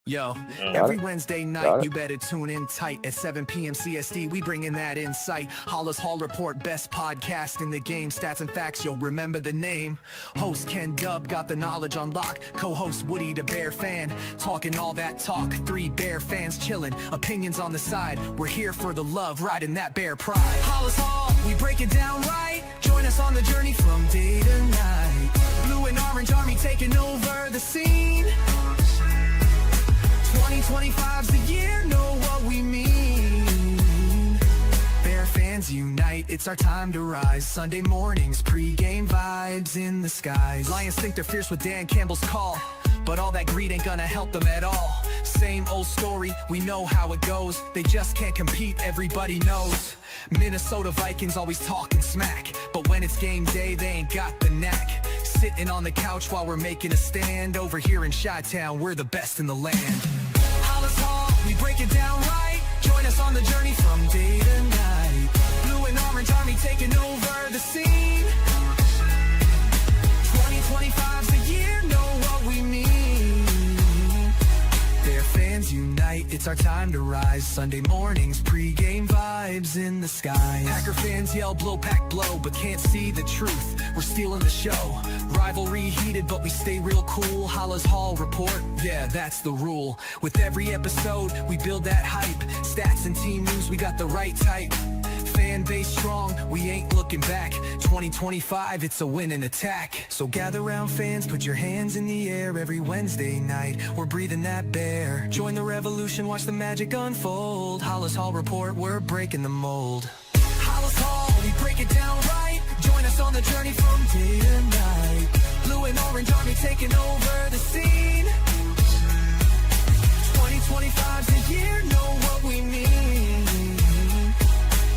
Yo, Got every it. Wednesday Got night, it. you better tune in tight at 7 p.m. CST. We bring in that insight. Halas Hall Report, best podcast in the game. Stats and facts, you'll remember the name. Host Ken Dub got the knowledge on lock. Co-host Woody, the Bear fan, talking all that talk. Three Bear fans chilling, opinions on the side. We're here for the love, riding that Bear pride. Halas Hall, we break it down right. Join us on the journey from day to night. Blue and orange army taking over the scene. 2025's the year, know what we mean. Bear fans unite, it's our time to rise. Sunday mornings, pre-game vibes in the skies. Lions think they're fierce with Dan Campbell's call, but all that greed ain't gonna help them at all. Same old story, we know how it goes. They just can't compete, everybody knows. Minnesota Vikings always talking smack, but when it's game day, they ain't got the knack. Sitting on the couch while we're making a stand. Over here in Chi-Town, we're the best in the land. Halas Hall, we break it down right. Join us on the journey from day to night. Blue and orange army taking over the scene. 2025's the year, know what we mean. Bear fans unite, it's our time to rise. Sunday mornings, pre-game vibes in the skies. Packer fans yell blow pack blow, but can't see the truth. We're stealing the show. Rivalry heated, but we stay real cool. Halas Hall Report, yeah, that's the rule. With every episode, we build that hype. Stats and team news, we got the right type. Fan base strong, we ain't looking back. 2025, it's a winning attack. So gather round fans, put your hands in the air. Every Wednesday night, we're breathing that bear. Join the revolution, watch the magic unfold. Halas Hall Report, we're breaking the mold. Halas Hall, we break it down right. Join us on the journey from day to night. Blue and orange army taking over the scene. 2025's the year, know what we mean.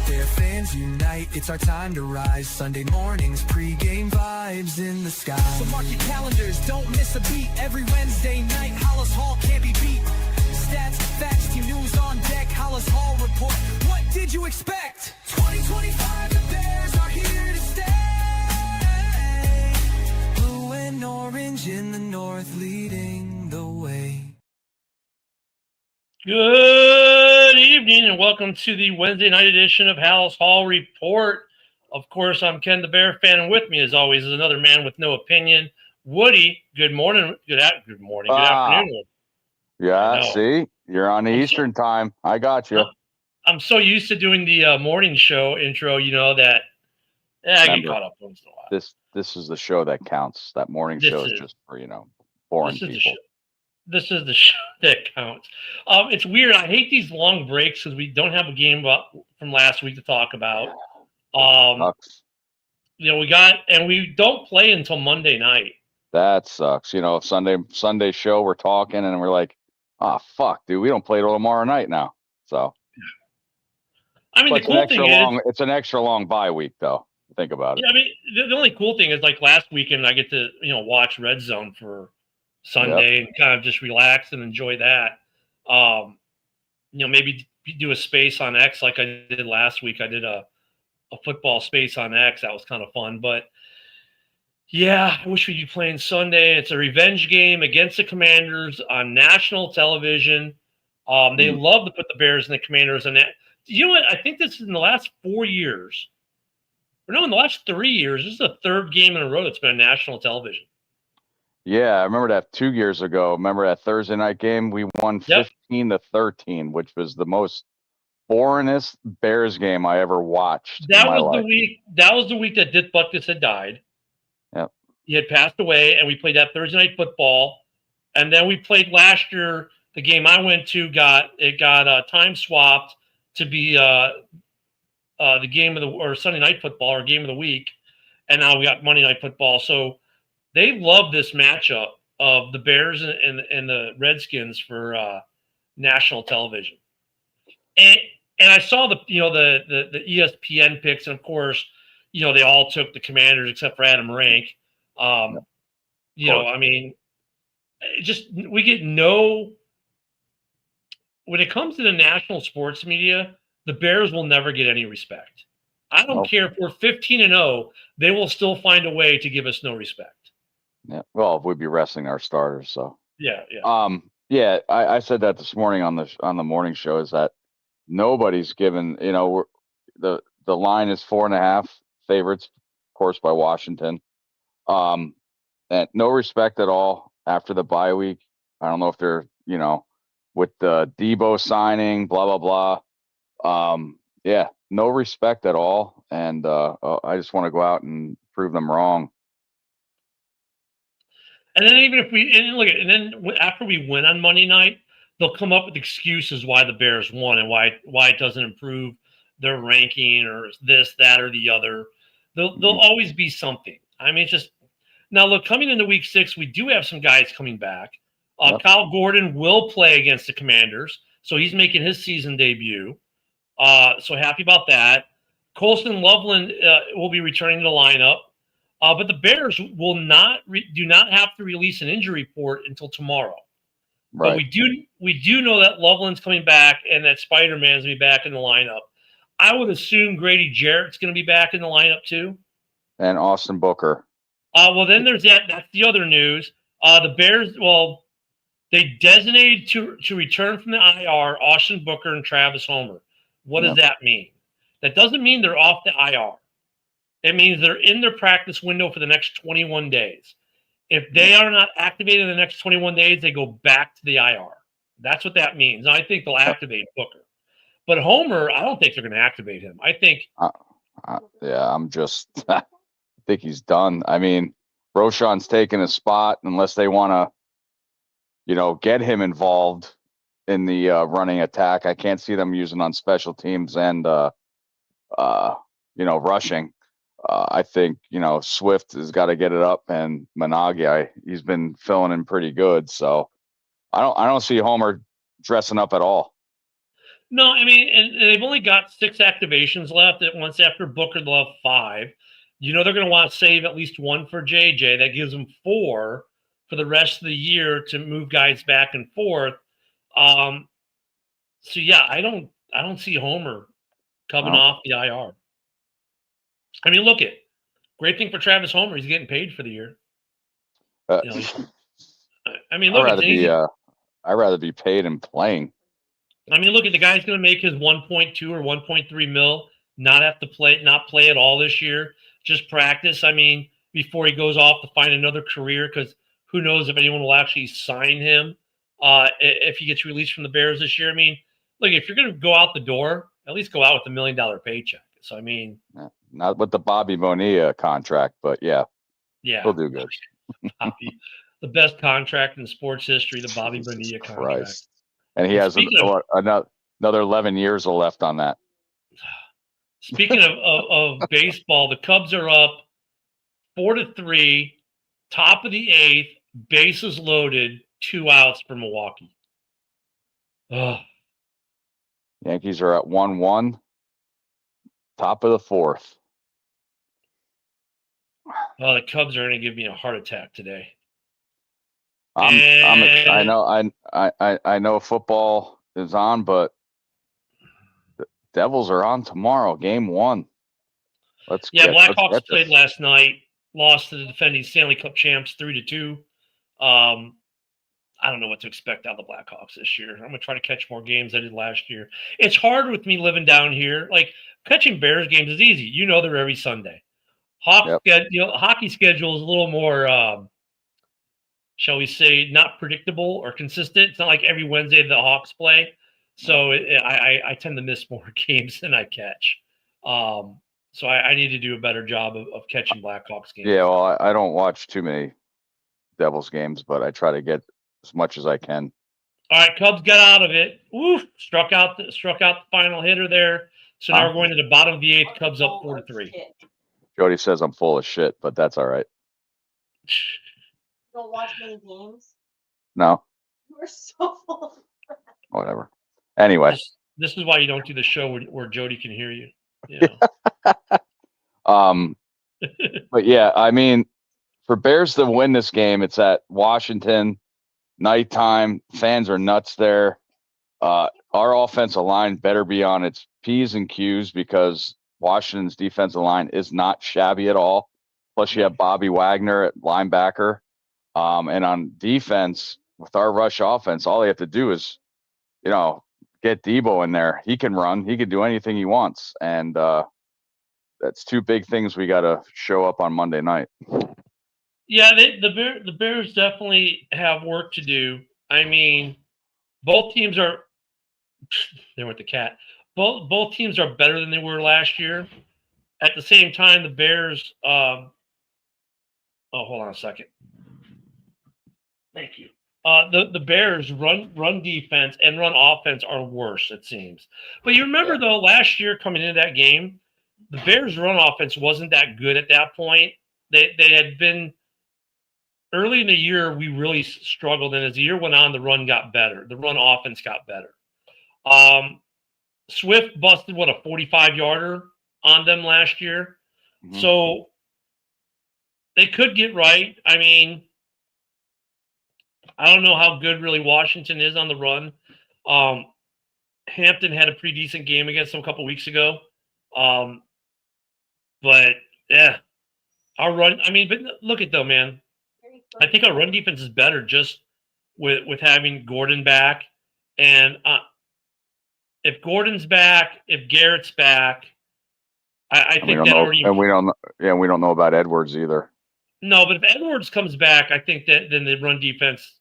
Bear fans unite, it's our time to rise. Sunday mornings, pre-game vibes in the sky. So mark your calendars, don't miss a beat. Every Wednesday night, Halas Hall can't be beat. Stats, facts, team news on deck. Halas Hall Report, what did you expect? 2025, the Bears are here to stay. Blue and orange in the north, leading the way. Good evening and welcome to the Wednesday night edition of Halas Hall Report. Of course, I'm Ken the Bear fan, and with me, as always, is another man with no opinion, Woody. Good morning. Good afternoon. Yeah, see? You're on the Eastern time. I got you. I'm so used to doing the morning show intro, that I get caught up once in a while. This is the show that counts. That morning show is just for, boring people. This is the show that counts. It's weird. I hate these long breaks because we don't have a game from last week to talk about. Sucks. We don't play until Monday night. That sucks. Sunday show, we're talking and we're like, fuck, dude, we don't play till tomorrow night now. So, I mean, the cool thing is it's an extra long bye week, though. Think about it. Yeah, I mean, the only cool thing is like last weekend, I get to watch Red Zone for Sunday and kind of just relax and enjoy that. Maybe do a space on X like I did last week. I did a football space on X. That was kind of fun. But yeah, I wish we'd be playing Sunday. It's a revenge game against the Commanders on national television. They love to put the Bears and the Commanders in that. You know what? I think this is in the last 4 years. Or no, in the last 3 years. This is the third game in a row that's been on national television. Yeah, I remember that 2 years ago. Remember that Thursday night game? We won 15-13, which was the most boringest Bears game I ever watched. That was the week that Dick Butkus had died. Yep. He had passed away, and we played that Thursday night football. And then we played last year. The game I went to got time swapped to be the game of or Sunday night football or game of the week, and now we got Monday night football. So they love this matchup of the Bears and the Redskins for national television. And I saw the ESPN picks, and of course, they all took the Commanders except for Adam Rank. I mean, we get no. When it comes to the national sports media, the Bears will never get any respect. I don't care if we're 15-0, they will still find a way to give us no respect. Yeah. Well, we'd be resting our starters, so. Yeah. Yeah, I said that this morning on the morning show is that nobody's given, the line is 4.5 favorites, of course, by Washington. Um, and no respect at all after the bye week. I don't know if they're, with the Debo signing, blah blah blah. Yeah, no respect at all, and I just want to go out and prove them wrong. And then even if we and look at and then after we win on Monday night, they'll come up with excuses why the Bears won and why it doesn't improve their ranking or this, that, or the other. There'll always be something. I mean, it's just now look, coming into week 6, we do have some guys coming back. Yep. Kyle Gordon will play against the Commanders, so he's making his season debut. So happy about that. Colston Loveland will be returning to the lineup. But the Bears will do not have to release an injury report until tomorrow. Right. But we do know that Loveland's coming back and that Spider-Man's going to be back in the lineup. I would assume Grady Jarrett's going to be back in the lineup too. And Austin Booker. Well, then there's that. That's the other news. The Bears, they designated to return from the IR Austin Booker and Travis Homer. What does that mean? That doesn't mean they're off the IR. It means they're in their practice window for the next 21 days. If they are not activated in the next 21 days, they go back to the IR. That's what that means. I think they'll activate Booker. But Homer, I don't think they're going to activate him. I think. I'm just. I think he's done. I mean, Roshan's taking a spot unless they want to, get him involved in the running attack. I can't see them using on special teams and rushing. I think, Swift has got to get it up, and Managi, he's been filling in pretty good. So I don't see Homer dressing up at all. No, I mean, and they've only got 6 activations left. Once after Booker, they'll have 5. They're going to want to save at least 1 for JJ. That gives them 4 for the rest of the year to move guys back and forth. So yeah, I don't see Homer coming off the IR. I mean, look great thing for Travis Homer. He's getting paid for the year. I mean, look, I'd rather be paid and playing. I mean, look at the guy's going to make his 1.2 or 1.3 mil, not play at all this year, just practice. I mean, before he goes off to find another career, because who knows if anyone will actually sign him if he gets released from the Bears this year. I mean, look, if you're going to go out the door, at least go out with $1 million paycheck. So I mean, not with the Bobby Bonilla contract, but yeah, he'll do good. Bobby, the best contract in sports history, the Bobby Bonilla contract. Christ. And he has another 11 years left on that. Speaking of baseball, the Cubs are up 4-3, top of the 8th, bases loaded, 2 outs for Milwaukee. Yankees are at 1-1, top of the 4th. The Cubs are going to give me a heart attack today. I know football is on, but the Devils are on tomorrow, game 1. Blackhawks played last night, lost to the defending Stanley Cup champs 3-2. I don't know what to expect out of the Blackhawks this year. I'm going to try to catch more games than I did last year. It's hard with me living down here. Like, catching Bears games is easy. They're every Sunday. Hockey schedule is a little more, shall we say, not predictable or consistent. It's not like every Wednesday the Hawks play. So I tend to miss more games than I catch. So I need to do a better job of catching Blackhawks games. Yeah, well, I don't watch too many Devils games, but I try to get as much as I can. All right, Cubs got out of it. Woo! Struck out the final hitter there. So now we're going to the bottom of the 8th. Cubs up 4-3. Jody says I'm full of shit, but that's all right. Don't watch many games. No. You are so full. Whatever. Anyway, this is why you don't do the show where Jody can hear you. But yeah, I mean, for Bears to win this game, it's at Washington, nighttime. Fans are nuts there. Our offensive line better be on its P's and Q's because Washington's defensive line is not shabby at all. Plus, you have Bobby Wagner at linebacker. And on defense, with our rush offense, all they have to do is, get Debo in there. He can run. He can do anything he wants. And that's two big things we got to show up on Monday night. Yeah, the Bears definitely have work to do. I mean, both teams are there with the cat. Both teams are better than they were last year. At the same time, the Bears. Hold on a second. Thank you. The Bears run defense and run offense are worse, it seems. But you remember though, last year coming into that game, the Bears run offense wasn't that good at that point. They had been early in the year. We really struggled, and as the year went on, the run got better. The run offense got better. Swift busted a 45-yarder on them last year, so they could get right. I mean, I don't know how good really Washington is on the run. Hampton had a pretty decent game against them a couple weeks ago. But yeah, our run. I mean, but look at though, man. I think our run defense is better just with having Gordon back, and if Gordon's back, if Garrett's back, I think that already. And we don't know about Edwards either. No, but if Edwards comes back, I think that then the run defense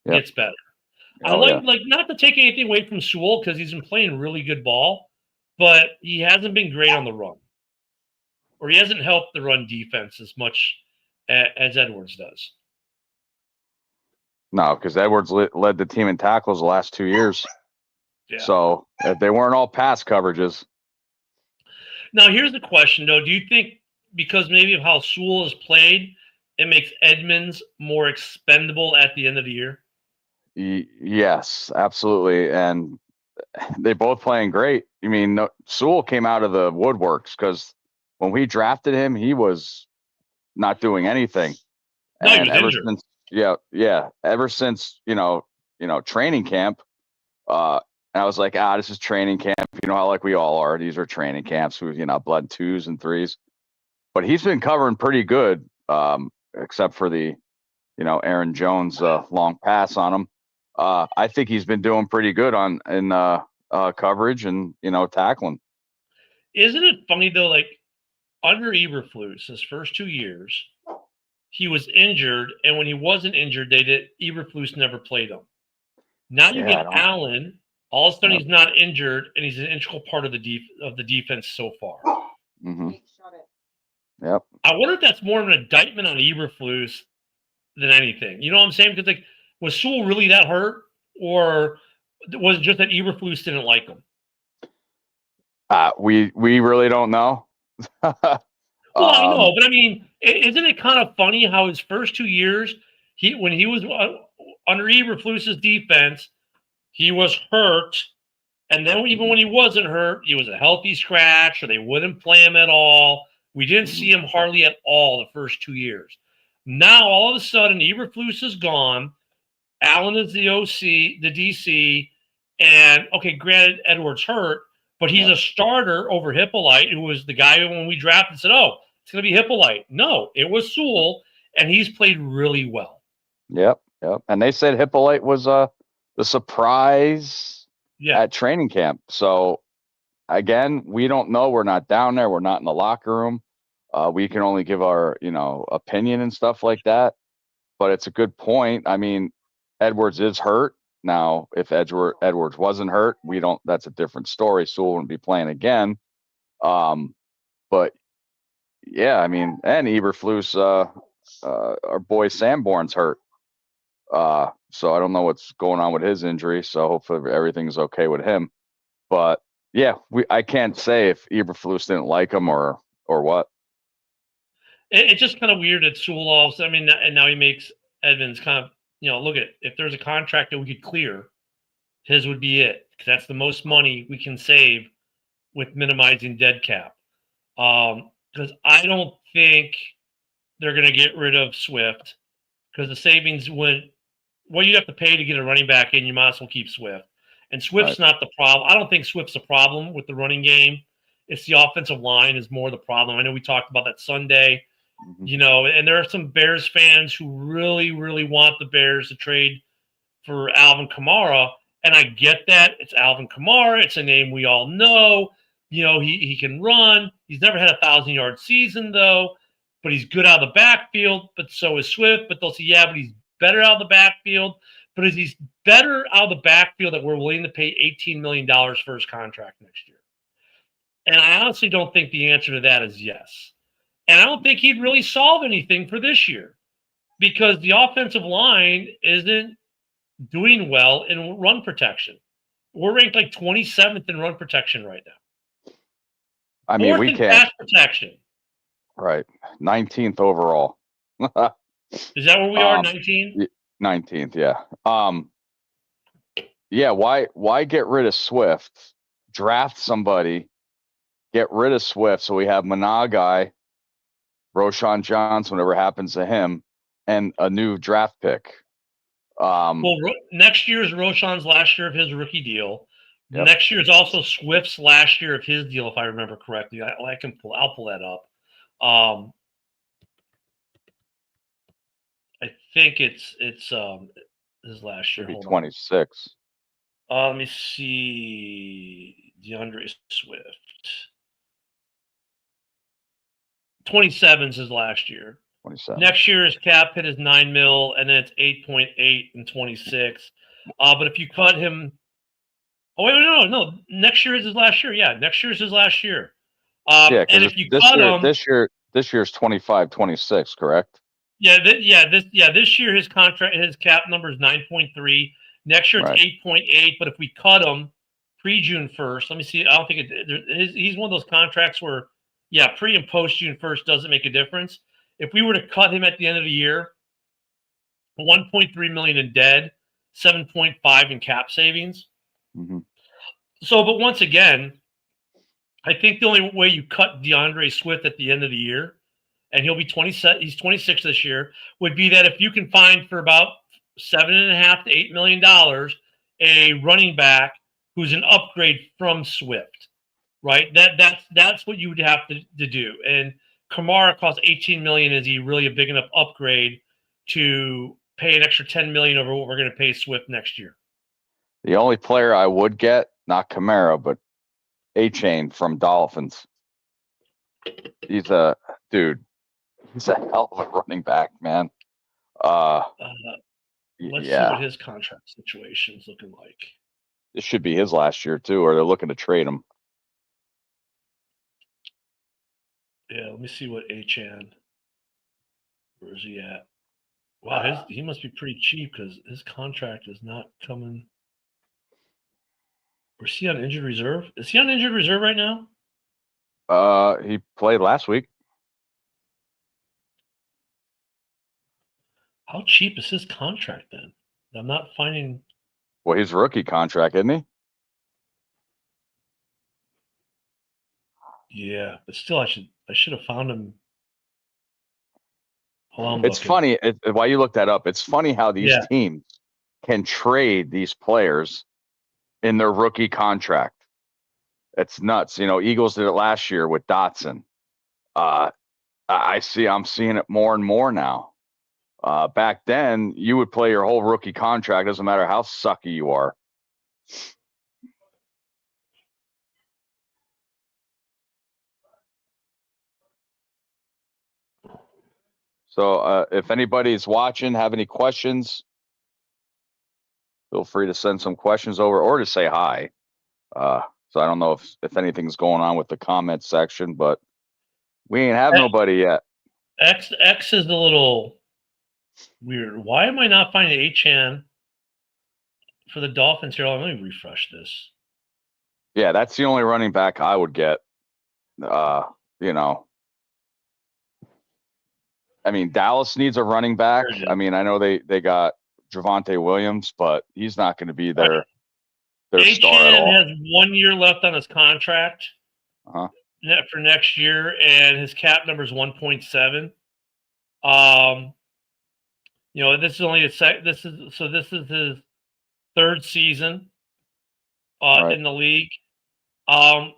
gets better. I like not to take anything away from Sewell because he's been playing really good ball, but he hasn't been great on the run, or he hasn't helped the run defense as much as Edwards does. No, because Edwards led the team in tackles the last 2 years. Yeah. So they weren't all pass coverages. Now, here's the question, though. Do you think because maybe of how Sewell has played, it makes Edmonds more expendable at the end of the year? Yes, absolutely. And they both playing great. I mean, Sewell came out of the woodworks because when we drafted him, he was not doing anything. No, and he was ever injured. since, ever since training camp, I was like, this is training camp. You know how like we all are. These are training camps. We blood 2s and 3s. But he's been covering pretty good, except for the, Aaron Jones long pass on him. I think he's been doing pretty good in coverage and tackling. Isn't it funny though? Like under Eberflus, his first 2 years, he was injured, and when he wasn't injured, Eberflus never played him. Now you get Allen. All of a sudden, he's not injured, and he's an integral part of the defense so far. Mm-hmm. Yep. I wonder if that's more of an indictment on Eberflus than anything. You know what I'm saying? Because like, was Sewell really that hurt, or was it just that Eberflus didn't like him? We really don't know. Well, I know, but I mean, isn't it kind of funny how his first 2 years, when he was under Eberflus's defense, he was hurt, and then even when he wasn't hurt, he was a healthy scratch, or they wouldn't play him at all. We didn't see him hardly at all the first 2 years. Now, all of a sudden, Eberflus is gone. Allen is the OC, the DC, and, okay, granted, Edwards hurt, but he's a starter over Hippolyte, who was the guy when we drafted said, it's going to be Hippolyte. No, it was Sewell, and he's played really well. Yep. And they said Hippolyte was the surprise at training camp. So, again, we don't know. We're not down there. We're not in the locker room. We can only give our, opinion and stuff like that. But it's a good point. I mean, Edwards is hurt. Now, if Edwards wasn't hurt, that's a different story. Sewell wouldn't be playing again. But yeah, I mean, and Eberflus, our boy Sanborn's hurt. So I don't know what's going on with his injury. So hopefully everything's okay with him. But yeah, I can't say if Eberflus didn't like him or what. It's just kind of weird that Sewell also, and now he makes Edmonds kind of, look at it. If there's a contract that we could clear, his would be it. Because that's the most money we can save with minimizing dead cap. Because I don't think they're going to get rid of Swift because the savings you'd have to pay to get a running back in, you might as well keep Swift. And Swift's not the problem. I don't think Swift's a problem with the running game. It's the offensive line is more the problem. I know we talked about that Sunday, and there are some Bears fans who really, really want the Bears to trade for Alvin Kamara. And I get that. It's Alvin Kamara. It's a name we all know. You know, he can run. He's never had a 1,000-yard season, though, but he's good out of the backfield. But so is Swift. But they'll say, yeah, but he's better out of the backfield. But is he better out of the backfield that we're willing to pay $18 million for his contract next year? And I honestly don't think the answer to that is yes. And I don't think he'd really solve anything for this year because the offensive line isn't doing well in run protection. We're ranked like 27th in run protection right now. I mean, we can't. Pass protection. Right. 19th overall. Is that where we are? 19? 19th, yeah. Yeah, why get rid of Swift? Draft somebody, get rid of Swift so we have Managai, Roshan Johnson, whatever happens to him, and a new draft pick. Well, next year is Roshan's last year of his rookie deal. Yep. Next year is also Swift's last year of his deal, if I remember correctly. I'll pull that up. I think it's his last year. Maybe 26. Let me see. DeAndre Swift. 27 is his last year. 27. Next year his cap hit is $9 million, and then it's 8.8 and 26. But if you cut him, no. Next year is his last year. Yeah, next year is his last year. And if you cut him, this year's 25, 26, correct? This year his contract, his cap number is 9.3. Next year it's 8.8. But if we cut him pre-June 1st, let me see. I don't think he's one of those contracts where, pre and post June 1st doesn't make a difference. If we were to cut him at the end of the year, 1.3 million in dead, 7.5 in cap savings. Mm-hmm. So, but once again, I think the only way you cut DeAndre Swift at the end of the year, and he'll be 27, he's 26 this year, would be that if you can find for about $7.5 to $8 million a running back who's an upgrade from Swift, right? That's what you would have to do. And Kamara costs $18 million. Is he really a big enough upgrade to pay an extra $10 million over what we're going to pay Swift next year? The only player I would get, not Kamara, but A-Chain from Dolphins. He's a dude. He's a hell of a running back, man. Let's see what his contract situation is looking like. This should be his last year too, or they're looking to trade him. Yeah, let me see what Achan. Where is he at? Wow, he must be pretty cheap because his contract is not coming. Or is he on injured reserve? Is he on injured reserve right now? He played last week. How cheap is his contract then? I'm not finding. Well, his rookie contract, isn't he? Yeah, but still, I should have found him. It's funny why you look that up. It's funny how these teams can trade these players in their rookie contract. It's nuts. You know, Eagles did it last year with Dotson. I'm seeing it more and more now. Back then, you would play your whole rookie contract, doesn't matter how sucky you are. So if anybody's watching, have any questions, feel free to send some questions over or to say hi. So I don't know if anything's going on with the comment section, but we ain't have nobody yet. X is a little weird. Why am I not finding Achan for the Dolphins here? Let me refresh this. Yeah, that's the only running back I would get. I mean, Dallas needs a running back. I mean, I know they got Javonte Williams, but he's not going to be their star at all. Has 1 year left on his contract for next year, and his cap number is 1.7. This is only this is his third season in the league. I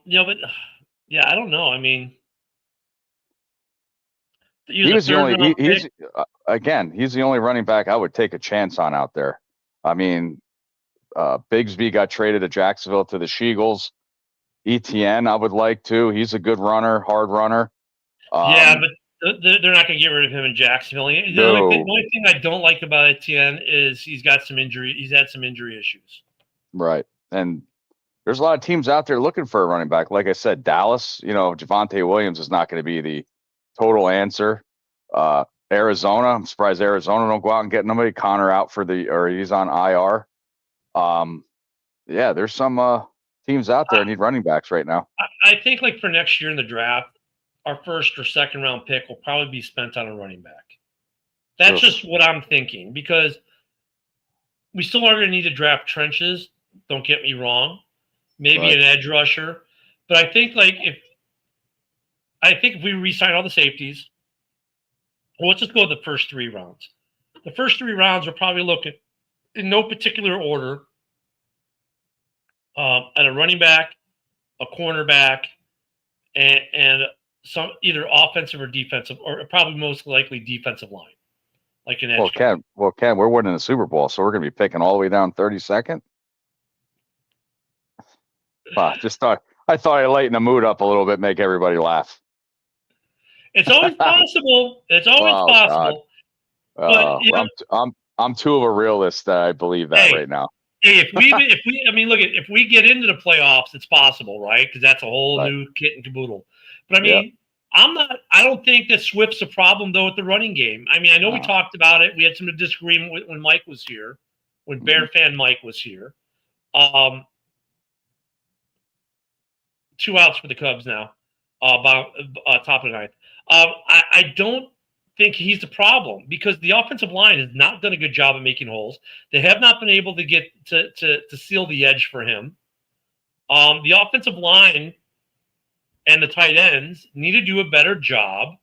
don't know. I mean, he's the only running back I would take a chance on out there. I mean, Bigsby got traded to Jacksonville to the Sheagles. ETN, I would like to. He's a good runner, hard runner. Yeah, but they're not going to get rid of him in Jacksonville. The only thing I don't like about Etienne is he's got some injury. He's had some injury issues. Right. And there's a lot of teams out there looking for a running back. Like I said, Dallas, Javonte Williams is not going to be the total answer. Arizona, I'm surprised Arizona don't go out and get nobody. Connor out or he's on IR. Yeah, there's some teams out there that need running backs right now. I think like for next year in the draft, our first or second round pick will probably be spent on a running back. That's just what I'm thinking, because we still are going to need to draft trenches. Don't get me wrong. Maybe an edge rusher. But I think if we re-sign all the safeties, well, let's just go to the first 3 rounds. The first 3 rounds are probably looking in no particular order at a running back, a cornerback, and some either offensive or defensive, or probably most likely defensive line, like an edge. Ken, we're winning the Super Bowl, so we're going to be picking all the way down 32nd. I thought I'd lighten the mood up a little bit, make everybody laugh. It's always possible. It's always possible. But I'm too of a realist that I believe that right now. Hey, if we get into the playoffs, it's possible, right? Because that's a whole new kit and caboodle. But I mean, I don't think that Swift's a problem though with the running game. I mean, I know we talked about it. We had some disagreement when Mike was here, when Bear fan Mike was here. 2 outs for the Cubs now, top of the ninth. I don't think he's the problem, because the offensive line has not done a good job of making holes. They have not been able to get to seal the edge for him. The offensive line and the tight ends need to do a better job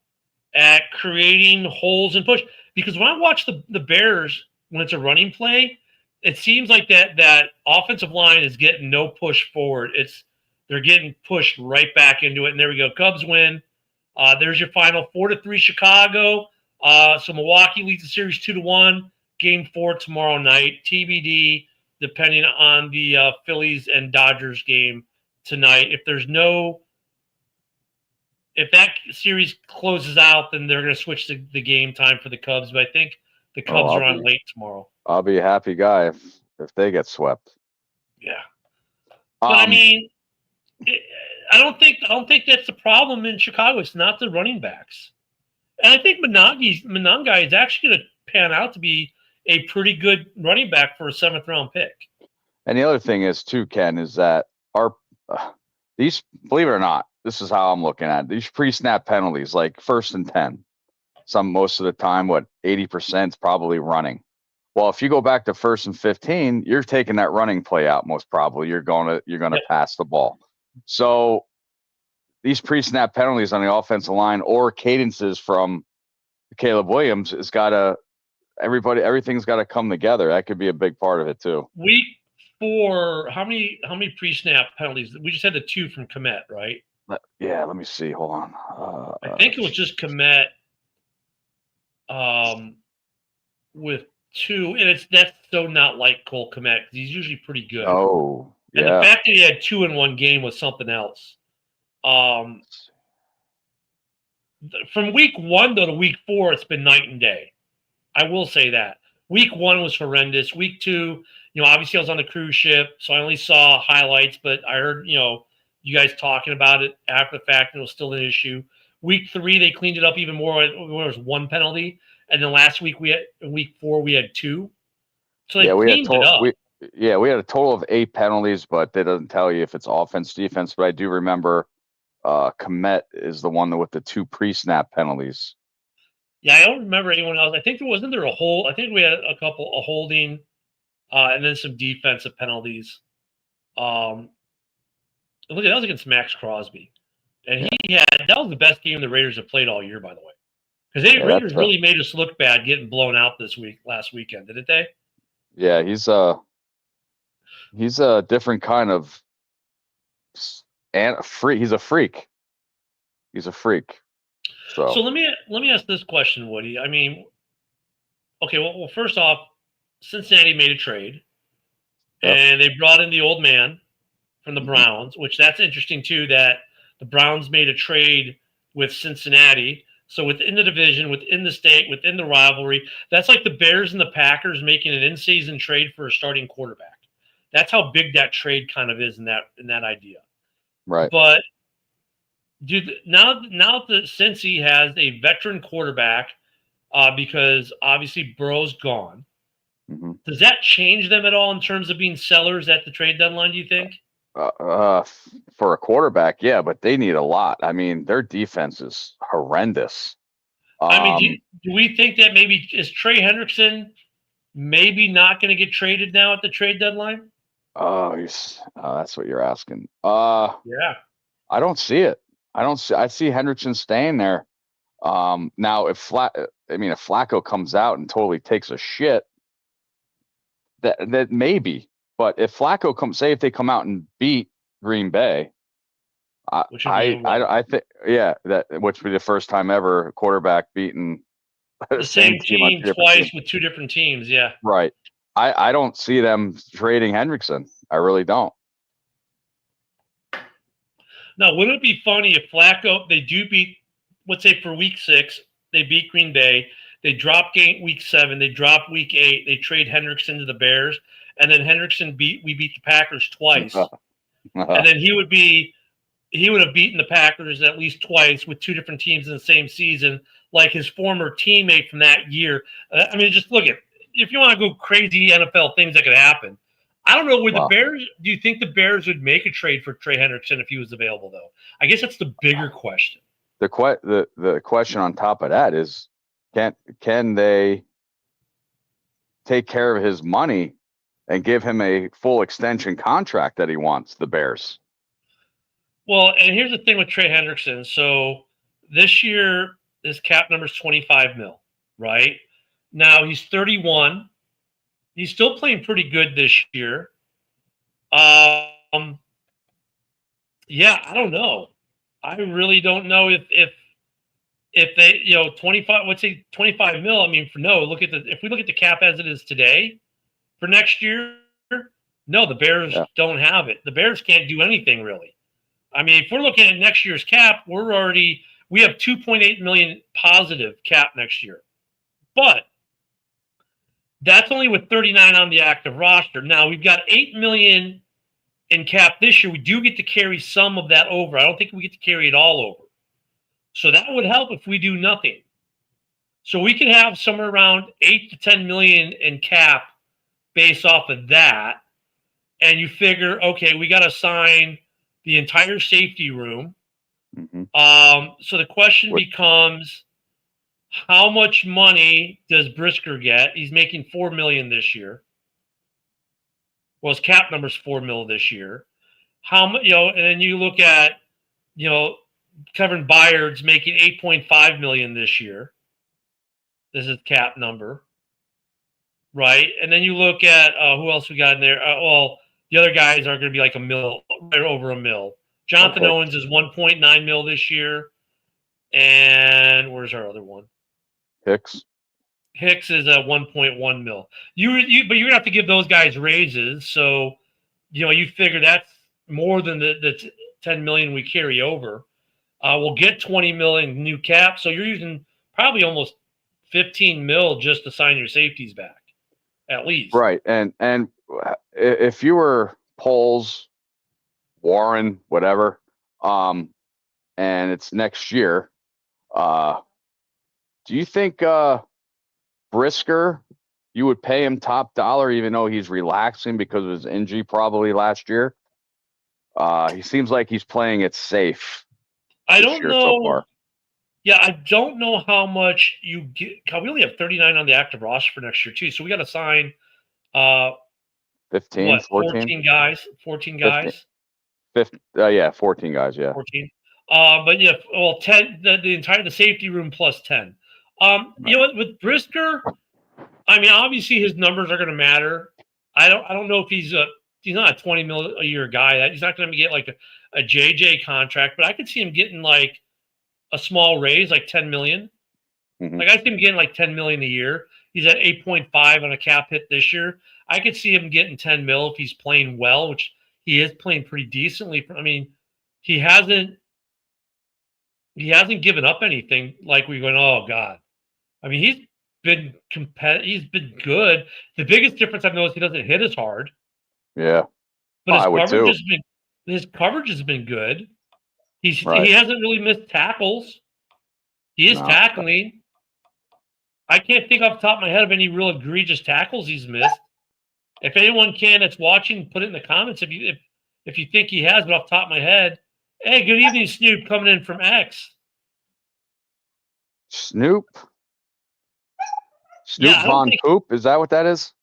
at creating holes and push. Because when I watch the Bears, when it's a running play, it seems like that offensive line is getting no push forward. They're getting pushed right back into it. And there we go. Cubs win. There's your final 4-3 Chicago. So Milwaukee leads the series 2-1. Game 4 tomorrow night. TBD, depending on the Phillies and Dodgers game tonight. If that series closes out, then they're going to switch the game time for the Cubs. But I think the Cubs are on late tomorrow. I'll be a happy guy if they get swept. Yeah. But I mean, I don't think that's the problem in Chicago. It's not the running backs. And I think Monangai is actually going to pan out to be a pretty good running back for a 7th round pick. And the other thing is too, Ken, is that these, believe it or not, this is how I'm looking at it. These pre-snap penalties, like 1st and 10, most of the time, 80% is probably running. Well, if you go back to 1st and 15, you're taking that running play out. Most probably, you're going to pass the ball. So these pre-snap penalties on the offensive line or cadences from Caleb Williams everything's got to come together. That could be a big part of it too. Week 4, how many pre-snap penalties? We just had the 2 from Komet, right? Yeah, let me see. Hold on. I think it was just Komet with 2, and that's so not like Cole Komet, because he's usually pretty good. Oh, yeah. And the fact that he had 2 in one game was something else. From week 1 though to week 4, it's been night and day. I will say that. Week 1 was horrendous. Week 2, obviously I was on the cruise ship, so I only saw highlights, but I heard, you guys talking about it after the fact, and it was still an issue. Week 3, they cleaned it up even more. There was 1 penalty, and then last week week 4 we had 2. So they cleaned it up. We had a total of 8 penalties, but that doesn't tell you if it's offense, defense. But I do remember Komet is the one with the 2 pre-snap penalties. Yeah, I don't remember anyone else. I think wasn't there a hold. I think we had a holding, and then some defensive penalties. Look, that was against Max Crosby, and that was the best game the Raiders have played all year, by the way. Because Raiders really made us look bad getting blown out last weekend, didn't they? Yeah, he's a different kind of freak. He's a freak. So let me ask this question, Woody. I mean, okay, well, first off, Cincinnati made a trade, Yep. and they brought in the old man from the Mhm. Browns, which that's interesting too, that the Browns made a trade with Cincinnati. So within the division, within the state, within the rivalry, that's like the Bears and the Packers making an in-season trade for a starting quarterback. That's how big that trade kind of is in that idea. Right. But dude, now that Cincy has a veteran quarterback, because obviously Burrow's gone, hmm does that change them at all in terms of being sellers at the trade deadline? Do you think? For a quarterback, yeah, but they need a lot. I mean, their defense is horrendous. I mean, Um, do we think that maybe is Trey Hendrickson maybe not going to get traded now at the trade deadline? that's what you're asking. Yeah. I don't see it. I see Hendrickson staying there. Now if Flacco comes out and totally takes a shit, that maybe. But if Flacco if they come out and beat Green Bay, Which would be I think, yeah, which would be the first time ever a quarterback beating the same team on team two different twice teams. with two different teams. Yeah. Right. I don't see them trading Hendrickson. I really don't. Now, wouldn't it be funny if Flacco, they do beat, let's say for week 6, they beat Green Bay, they drop game week 7, they drop week 8, they trade Hendrickson to the Bears, and then we beat the Packers twice. And then he would have beaten the Packers at least twice with two different teams in the same season, like his former teammate from that year. I mean, just look at, if you want to go crazy NFL things that could happen. I don't know, Wow. do you think the Bears would make a trade for Trey Hendrickson if he was available, though? I guess that's the bigger question. The question on top of that is, can they take care of his money and give him a full extension contract that he wants, the Bears? Well, and here's the thing with Trey Hendrickson. So this year, his cap number is 25 mil, right? Now he's 31. He's still playing pretty good this year. Yeah, I don't know. I really don't know if they, 25, let's say 25 mil. I mean, if we look at the cap as it is today for next year, no, the Bears don't have it. The Bears can't do anything really. I mean, if we're looking at next year's cap, we have 2.8 million positive cap next year. But that's only with 39 on the active roster. Now we've got 8 million in cap this year. We do get to carry some of that over. I don't think we get to carry it all over. So that would help if we do nothing. So we could have somewhere around 8 to 10 million in cap based off of that. And you figure, okay, we got to sign the entire safety room. Mm-hmm. So the question becomes, how much money does Brisker get? He's making $4 million this year. Well, his cap number's $4 million this year. How much? And then you look at, Kevin Byard's making $8.5 million this year. This is cap number, right? And then you look at who else we got in there. The other guys are going to be like $1 million, right over $1 million. Jonathan Owens is 1.9 million this year. And where's our other one? Hicks is at 1.1 million. But you're gonna have to give those guys raises. So, you figure that's more than the 10 million we carry over. We'll get 20 million new cap. So you're using probably almost 15 mil just to sign your safeties back, at least. Right. And if you were Poles, Warren, whatever, and it's next year, do you think Brisker, you would pay him top dollar even though he's relaxing because of his injury probably last year? He seems like he's playing it safe. I don't know. So far. Yeah, I don't know how much you get. We only have 39 on the active roster for next year too, so we got to sign 15, 14 guys. 14 guys. 14 guys. Yeah. 14. But yeah, 10. The safety room plus 10. You know what, with Brisker, I mean, obviously his numbers are going to matter. I don't know if he's not a 20 mil a year guy. He's not going to get like a JJ contract, but I could see him getting like a small raise, like 10 million. Mm-hmm. Like I see him getting like 10 million a year. He's at 8.5 on a cap hit this year. I could see him getting 10 mil if he's playing well, which he is playing pretty decently. I mean, he hasn't given up anything like we're going, oh God. I mean, he's been he's been good. The biggest difference I've noticed, he doesn't hit as hard, Yeah. but I would too. his coverage has been good. He Right. hasn't really missed tackles. He is No. tackling. I can't think off the top of my head of any real egregious tackles he's missed. If anyone that's watching, put it in the comments if you think he has, but off the top of my head. Hey, good evening, Snoop, coming in from X. Snoop Yeah, Von Poop, is that what that is?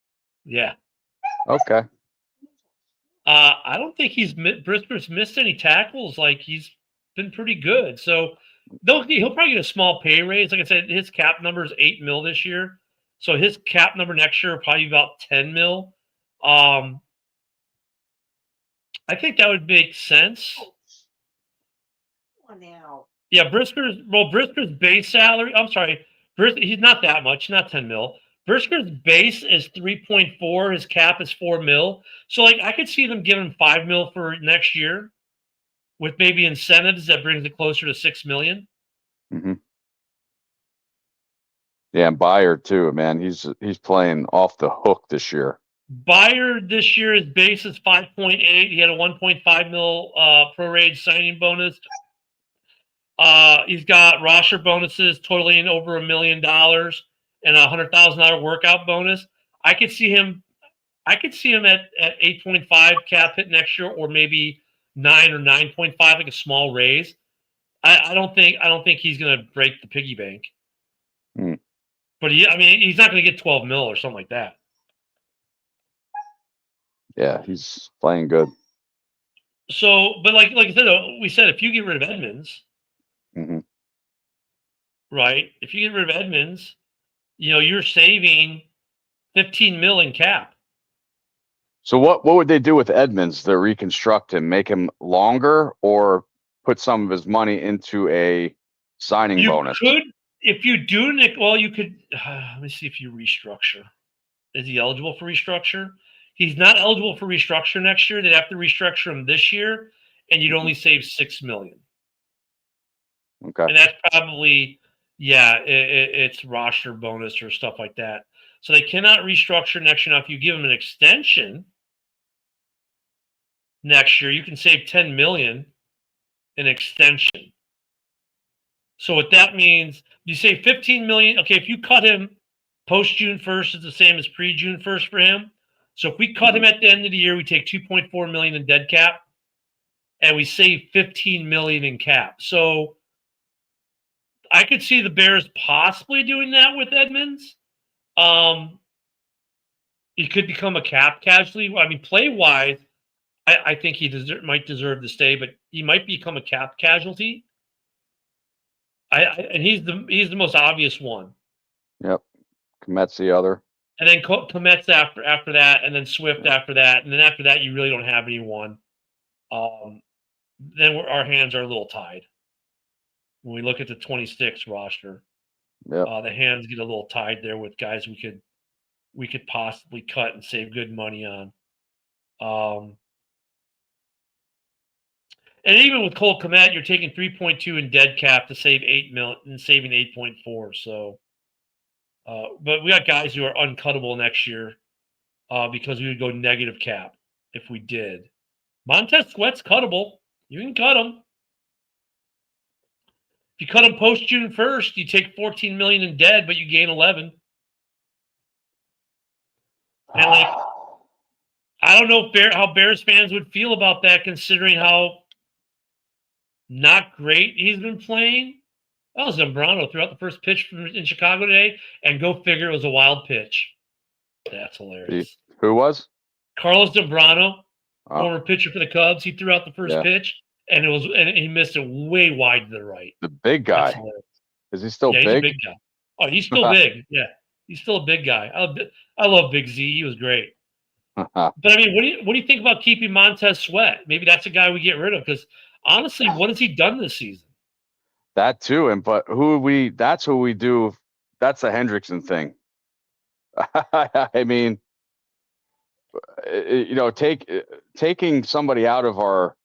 Yeah. Okay. I don't think Brisker's missed any tackles. Like, he's been pretty good. So he'll probably get a small pay raise. Like I said, his cap number is 8 mil this year. So his cap number next year will probably be about 10 mil. I think that would make sense. Come on now. Yeah, Brisker's base salary. I'm sorry, he's not that much, not 10 mil. Brisker's base is 3.4. His cap is 4 mil. So, like, I could see them giving 5 mil for next year, with maybe incentives that brings it closer to 6 million. Mm-hmm. Yeah, and Bayer too, man. He's playing off the hook this year. Bayer this year, his base is 5.8. He had a 1.5 mil prorated signing bonus. He's got roster bonuses totaling over $1 million and a $100,000 workout bonus. I could see him at 8.5 cap hit next year, or maybe 9 or 9.5, like a small raise. I don't think he's going to break the piggy bank. But he's not going to get 12 mil or something like that. Yeah, he's playing good. So, but like I said, we said if you get rid of Edmonds, right? If you get rid of Edmonds, you're saving 15 mil in cap. So what would they do with Edmonds to reconstruct him? Make him longer, or put some of his money into a signing bonus? You could, if you do, Nick. Well, you could. Let me see if you restructure. Is he eligible for restructure? He's not eligible for restructure next year. They'd have to restructure him this year, and you'd only save $6 million. Okay. And that's probably, it's roster bonus or stuff like that. So they cannot restructure next year. Now, if you give him an extension next year, you can save $10 million in extension. So what that means, you save $15 million. Okay, if you cut him post June 1st, it's the same as pre June 1st for him. So if we cut him at the end of the year, we take $2.4 million in dead cap, and we save $15 million in cap. So I could see the Bears possibly doing that with Edmonds. He could become a cap casualty. I mean, play wise, I think he might deserve to stay, but he might become a cap casualty. And he's the most obvious one. Yep, Komet's the other. And then Komet's after that, and then Swift after that, and then after that, you really don't have anyone. Then our hands are a little tied when we look at the 26 roster. Yep. The hands get a little tied there with guys we could possibly cut and save good money on. And even with Cole Kmet, you're taking 3.2 in dead cap to save $8 million and saving 8.4. So, but we got guys who are uncuttable next year because we would go negative cap if we did. Montez Sweat's cuttable. You can cut him. If you cut him post June 1st, you take $14 million in dead, but you gain 11. And I don't know how Bears fans would feel about that, considering how not great he's been playing. That was Zambrano threw out the first pitch in Chicago today, and go figure, it was a wild pitch. That's hilarious. Who was? Carlos Zambrano, former pitcher for the Cubs. He threw out the first pitch, and he missed it way wide to the right. The big guy. Is he still big? He's a big guy. Oh, he's still big. Yeah, he's still a big guy. I love Big Z. He was great. But I mean, what do you think about keeping Montez Sweat? Maybe that's a guy we get rid of, because honestly, what has he done this season? That too, that's who we do. That's the Hendrickson thing. I mean, taking somebody out of our,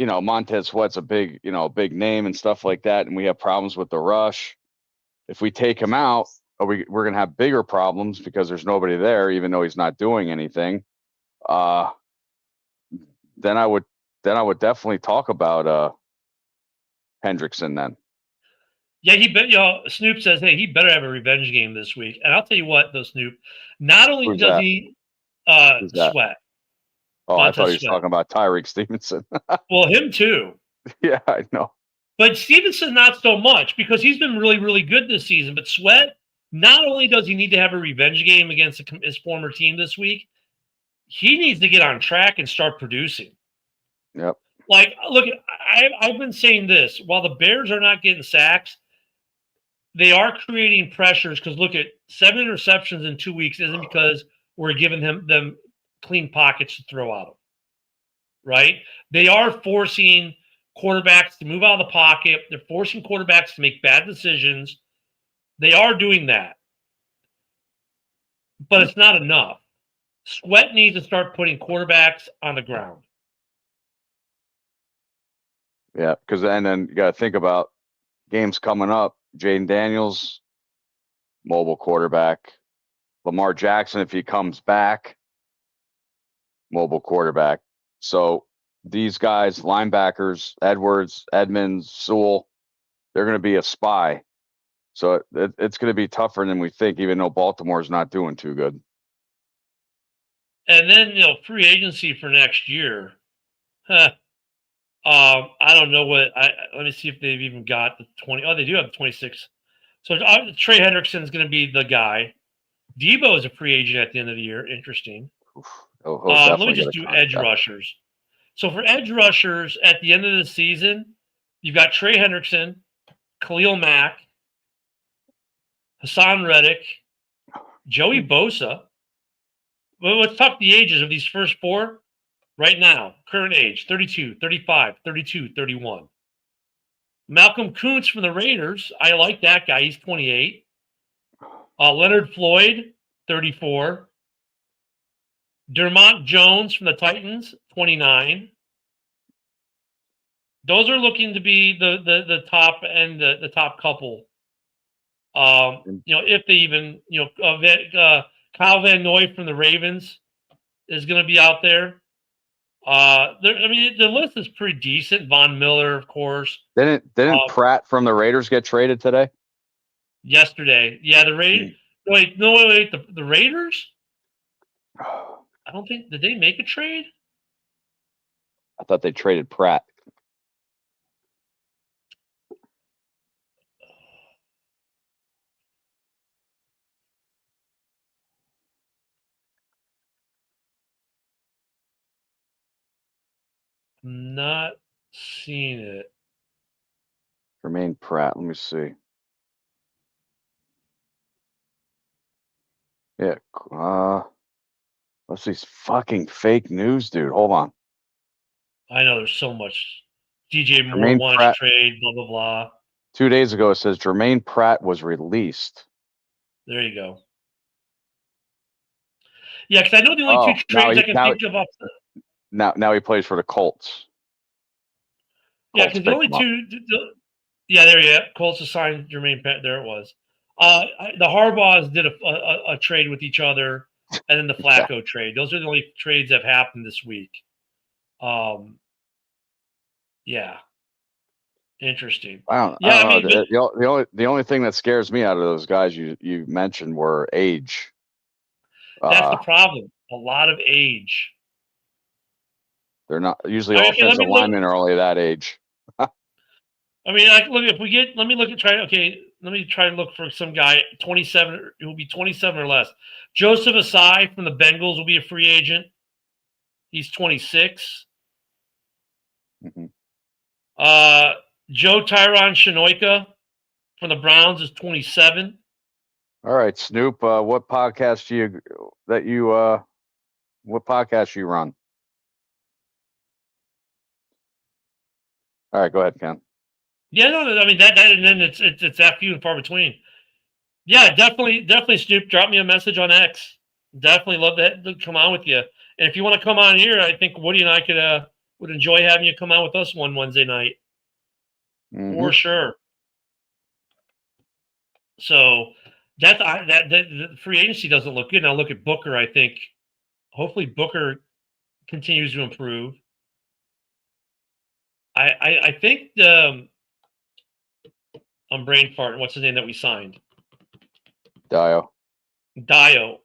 Montez Sweat's a big name and stuff like that, and we have problems with the rush. If we take him out, we're going to have bigger problems because there's nobody there, even though he's not doing anything. Then I would definitely talk about Hendrickson then. Yeah, Snoop says, hey, he better have a revenge game this week. And I'll tell you what, though, Snoop, not only Who's does that? he Who's that? sweat. Oh, I thought he was Sweat. talking about Tyreek Stevenson. Well, him too. Yeah, I know. But Stevenson, not so much, because he's been really, really good this season. But Sweat, not only does he need to have a revenge game against his former team this week, he needs to get on track and start producing. Yep. Like, look, I've been saying this. While the Bears are not getting sacks, they are creating pressures because, look, at 7 interceptions in 2 weeks isn't because we're giving them clean pockets to throw out of, right? They are forcing quarterbacks to move out of the pocket. They're forcing quarterbacks to make bad decisions. They are doing that. But it's not enough. Sweat needs to start putting quarterbacks on the ground. Yeah, because then you got to think about games coming up. Jaden Daniels, mobile quarterback. Lamar Jackson, if he comes back, mobile quarterback. So these guys, linebackers, Edwards, Edmonds, Sewell, they're going to be a spy. So it's going to be tougher than we think, even though Baltimore's not doing too good. And then, free agency for next year. I don't know what. Let me see if they've even got the 20. Oh, they do have the 26. So Trey Hendrickson's going to be the guy. Debo is a free agent at the end of the year. Interesting. Let me just do edge rushers. So for edge rushers at the end of the season, you've got Trey Hendrickson, Khalil Mack, Hassan Reddick, Joey Bosa. Well, let's talk the ages of these first four right now. Current age, 32, 35, 32, 31. Malcolm Kuntz from the Raiders. I like that guy. He's 28. Leonard Floyd, 34. Dermont Jones from the Titans, 29. Those are looking to be the top and the top couple. If they even, Kyle Van Noy from the Ravens is going to be out there. The list is pretty decent. Von Miller, of course. Didn't Pratt from the Raiders get traded today? Yesterday. Yeah, the Raiders. Wait. The Raiders? I don't think. Did they make a trade? I thought they traded Pratt. I'm not seeing it. Jermaine Pratt. Let me see. Yeah. What's these fucking fake news, dude? Hold on. I know there's so much. DJ Moore Jermaine wants Pratt. trade, blah, blah, blah. 2 days ago, it says Jermaine Pratt was released. There you go. Yeah, because I know the only two trades I can think of. Now he plays for the Colts. Yeah, because the only two. Yeah, there you go. Colts assigned Jermaine Pratt. There it was. The Harbaughs did a trade with each other, and then the Flacco trade. Those are the only trades that have happened this week. Yeah. Interesting. I don't know. The only thing that scares me out of those guys you mentioned were age. That's the problem. A lot of age. They're not usually offensive linemen are only that age. Let me try to look for some guy 27. Who will be 27 or less. Joseph Asai from the Bengals will be a free agent. He's 26. Mm-hmm. Joe Tyron Shinoika from the Browns is 27. All right, Snoop. What podcast you run? All right, go ahead, Ken. Yeah, no, I mean that and then it's that few and far between. Yeah, definitely, Snoop. Drop me a message on X. Definitely love to come on with you. And if you want to come on here, I think Woody and I would enjoy having you come on with us one Wednesday night Mm-hmm. for sure. So that the free agency doesn't look good. Now look at Booker. I think hopefully Booker continues to improve. I think I'm brain farting. What's the name that we signed? Dio. Dio.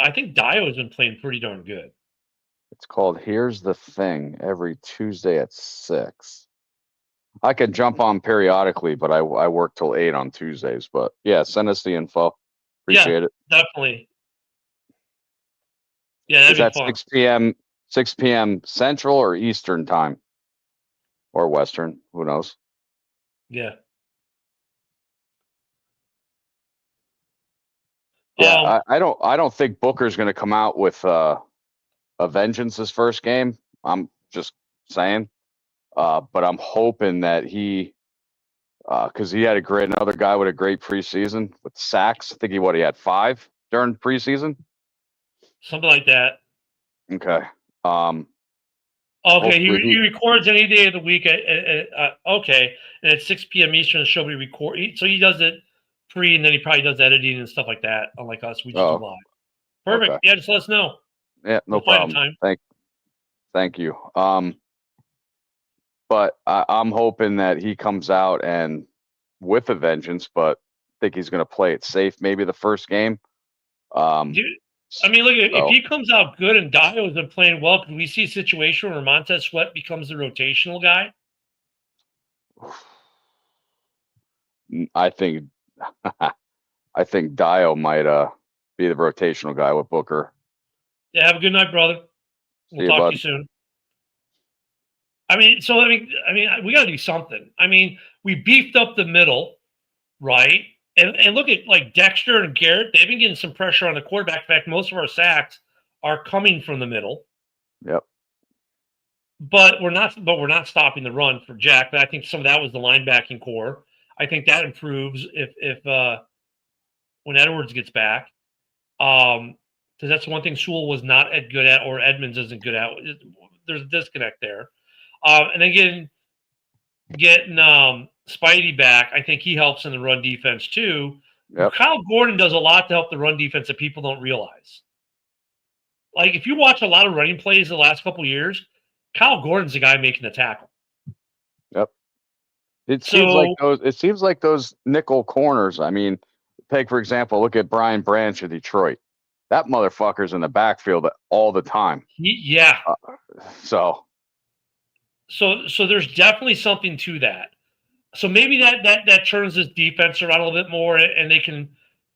I think Dio has been playing pretty darn good. It's called Here's the Thing every Tuesday at 6. I could jump on periodically, but I work till 8 on Tuesdays. But yeah, send us the info. Appreciate it. Definitely. Yeah, that'd Is be that fun. 6 p.m. Central or Eastern time? Or Western? Who knows? Yeah. Yeah, I don't think Booker's going to come out with a vengeance this first game. I'm just saying. But I'm hoping that because he had another guy with a great preseason with sacks. I think he had 5 during preseason. Something like that. Okay. Okay, he records any day of the week. Okay, and at 6 p.m. Eastern, the show we record. So he does it pre, and then he probably does editing and stuff like that. Unlike us, we just do live. Perfect. Okay. Yeah, just let us know. Yeah, no problem. Thank you. But I'm hoping that he comes out and with a vengeance, but I think he's going to play it safe. Maybe the first game. Dude, I mean, look, if he comes out good and Dio's been playing well, can we see a situation where Montez Sweat becomes the rotational guy? I think Dio might be the rotational guy with Booker. Yeah, have a good night, brother. We'll talk to you soon. I mean, we got to do something. I mean, we beefed up the middle, right? And look at like Dexter and Garrett. They've been getting some pressure on the quarterback. In fact, most of our sacks are coming from the middle. Yep. But we're not stopping the run for Jack. But I think some of that was the linebacking core. I think that improves if when Edwards gets back. Because that's one thing Sewell was not as good at, or Edmonds isn't good at. There's a disconnect there. And then getting Spidey back, I think he helps in the run defense too. Yep. Kyle Gordon does a lot to help the run defense that people don't realize. Like if you watch a lot of running plays the last couple of years, Kyle Gordon's the guy making the tackle. Yep. It seems like those nickel corners. I mean, take for example, look at Brian Branch of Detroit. That motherfucker's in the backfield all the time. So there's definitely something to that. So maybe that turns this defense around a little bit more, and they can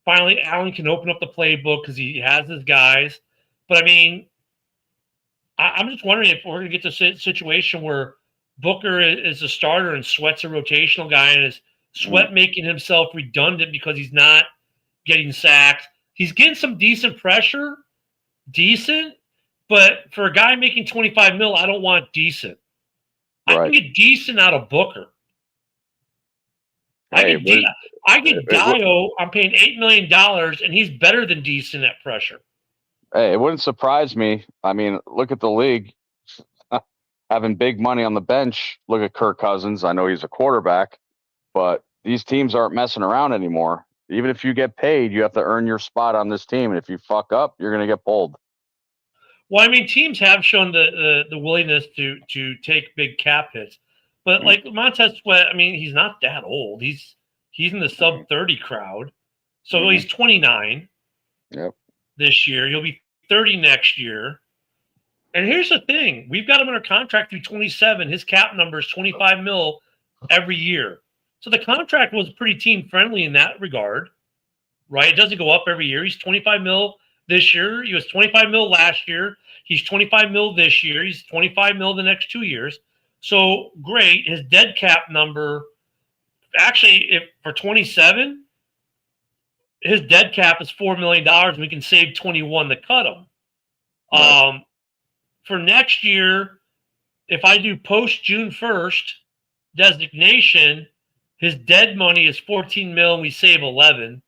finally Allen can open up the playbook because he has his guys. But I mean, I'm just wondering if we're going to get to a situation where Booker is a starter and Sweat's a rotational guy, and is Sweat making himself redundant because he's not getting sacked. He's getting some decent pressure, but for a guy making $25 million, I don't want decent. I can get decent out of Booker. I get Dio. I'm paying $8 million, and he's better than decent at pressure. Hey, it wouldn't surprise me. I mean, look at the league having big money on the bench. Look at Kirk Cousins. I know he's a quarterback, but these teams aren't messing around anymore. Even if you get paid, you have to earn your spot on this team, and if you fuck up, you're going to get pulled. Well, I mean, teams have shown the willingness to take big cap hits, but like Montez Sweat, I mean, he's not that old. He's in the sub 30 crowd, so he's 29. Yep. This year, he'll be 30 next year. And here's the thing: we've got him under contract through 27. His cap number is $25 million every year. So the contract was pretty team friendly in that regard, right? It doesn't go up every year. He's $25 million. This year, he was $25 million last year. He's $25 million this year. He's $25 million the next 2 years. So great. His dead cap number, actually, if for 27, his dead cap is $4 million. And we can save 21 to cut him. Right. For next year, if I do post June 1st designation, his dead money is $14 million. We save 11.